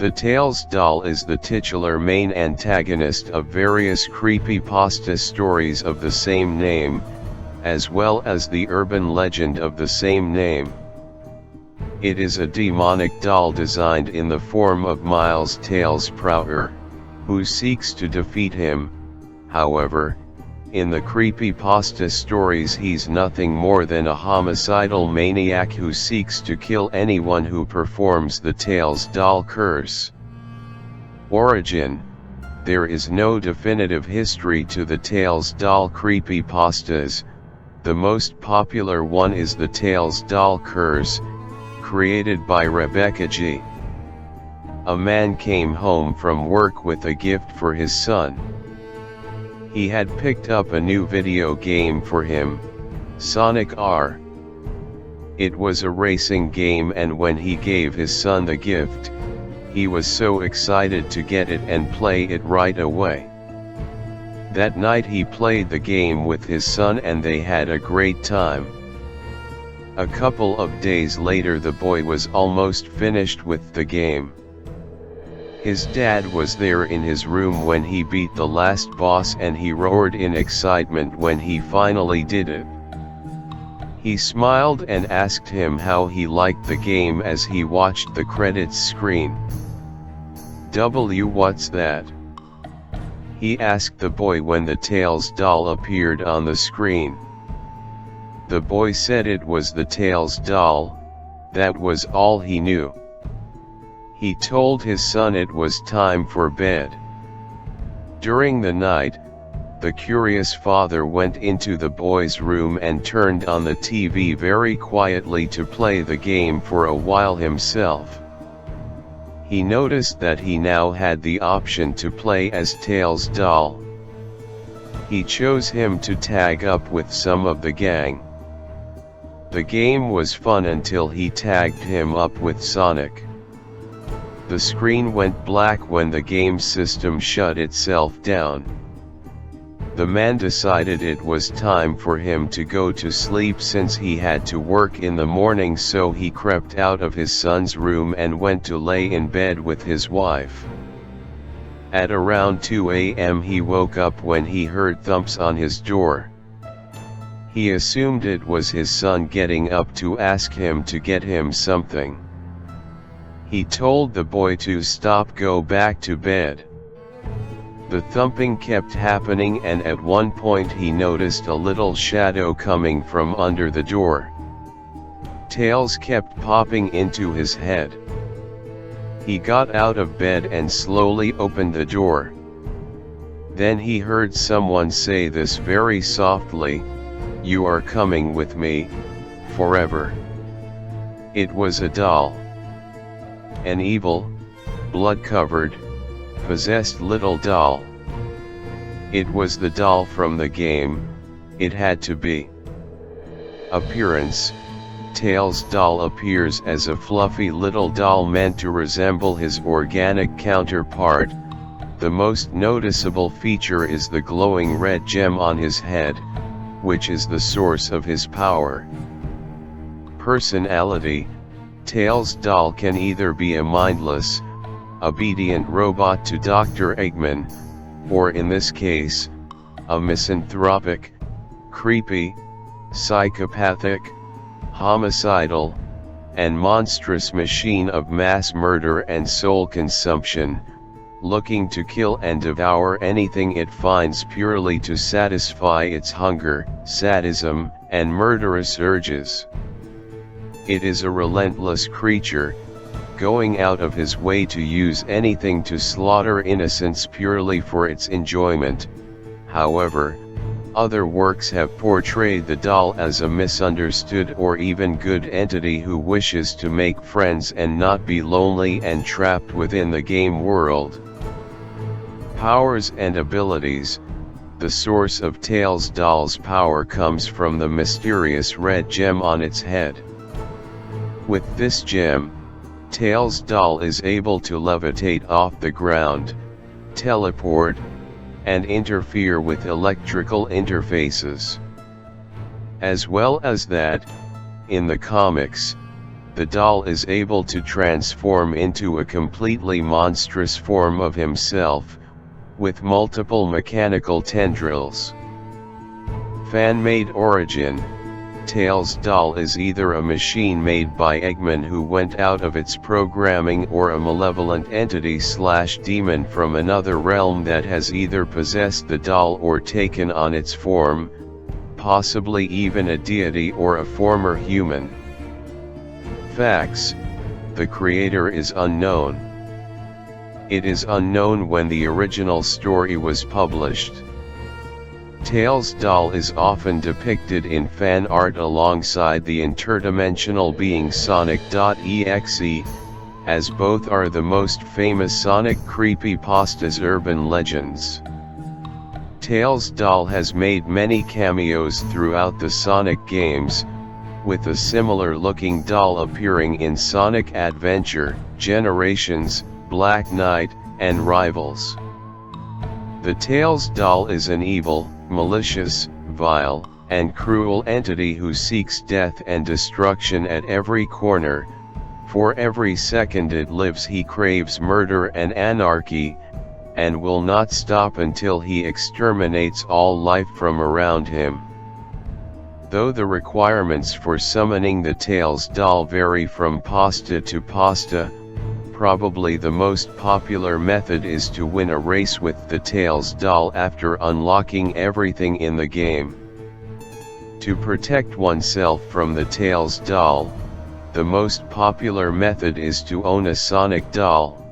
The Tails doll is the titular main antagonist of various creepypasta stories of the same name, as well as the urban legend of the same name. It is a demonic doll designed in the form of Miles Tails Prower, who seeks to defeat him. However, in the creepypasta stories he's nothing more than a homicidal maniac who seeks to kill anyone who performs the Tails doll curse. Origin: there is no definitive history to the Tails doll creepypastas. The most popular one is the Tails doll curse, created by Rebecca G. A man came home from work with a gift for his son. He had picked up a new video game for him, Sonic R. It was a racing game, and when he gave his son the gift, he was so excited to get it and play it right away. That night he played the game with his son and they had a great time. A couple of days later the boy was almost finished with the game. His dad was there in his room when he beat the last boss, and he roared in excitement when he finally did it. He smiled and asked him how he liked the game as he watched the credits screen. What's that?" he asked the boy when the Tails doll appeared on the screen. The boy said it was the Tails doll. That was all he knew. He told his son it was time for bed. During the night, the curious father went into the boy's room and turned on the TV very quietly to play the game for a while himself. He noticed that he now had the option to play as Tails doll. He chose him to tag up with some of the gang. The game was fun until he tagged him up with Sonic. The screen went black when the game system shut itself down. The man decided it was time for him to go to sleep since he had to work in the morning, so he crept out of his son's room and went to lay in bed with his wife. At around 2 a.m. he woke up when he heard thumps on his door. He assumed it was his son getting up to ask him to get him something. He told the boy to stop, go back to bed. The thumping kept happening, and at one point he noticed a little shadow coming from under the door. Tails kept popping into his head. He got out of bed and slowly opened the door. Then he heard someone say this very softly, "You are coming with me, forever." It was a doll. An evil, blood-covered, possessed little doll. It was the doll from the game. It had to be. Appearance: Tails doll appears as a fluffy little doll meant to resemble his organic counterpart. The most noticeable feature is the glowing red gem on his head, which is the source of his power. Personality: Tails doll can either be a mindless, obedient robot to Dr. Eggman, or in this case, a misanthropic, creepy, psychopathic, homicidal, and monstrous machine of mass murder and soul consumption, looking to kill and devour anything it finds purely to satisfy its hunger, sadism, and murderous urges. It is a relentless creature, going out of his way to use anything to slaughter innocents purely for its enjoyment. However, other works have portrayed the doll as a misunderstood or even good entity who wishes to make friends and not be lonely and trapped within the game world. Powers and abilities: the source of Tails doll's power comes from the mysterious red gem on its head. With this gem, Tails doll is able to levitate off the ground, teleport, and interfere with electrical interfaces. As well as that, in the comics, the doll is able to transform into a completely monstrous form of himself, with multiple mechanical tendrils. Fan-made origin: Tails doll is either a machine made by Eggman who went out of its programming, or a malevolent entity/demon from another realm that has either possessed the doll or taken on its form, possibly even a deity or a former human. Facts: the creator is unknown. It is unknown when the original story was published. Tails doll is often depicted in fan art alongside the interdimensional being Sonic.exe, as both are the most famous Sonic creepypasta's urban legends. Tails doll has made many cameos throughout the Sonic games, with a similar looking doll appearing in Sonic Adventure, Generations, Black Knight, and Rivals. The Tails doll is an evil, malicious, vile, and cruel entity who seeks death and destruction at every corner. For every second it lives he craves murder and anarchy, and will not stop until he exterminates all life from around him. Though the requirements for summoning the Tails doll vary from pasta to pasta, probably the most popular method is to win a race with the Tails doll after unlocking everything in the game. To protect oneself from the Tails doll, the most popular method is to own a Sonic doll.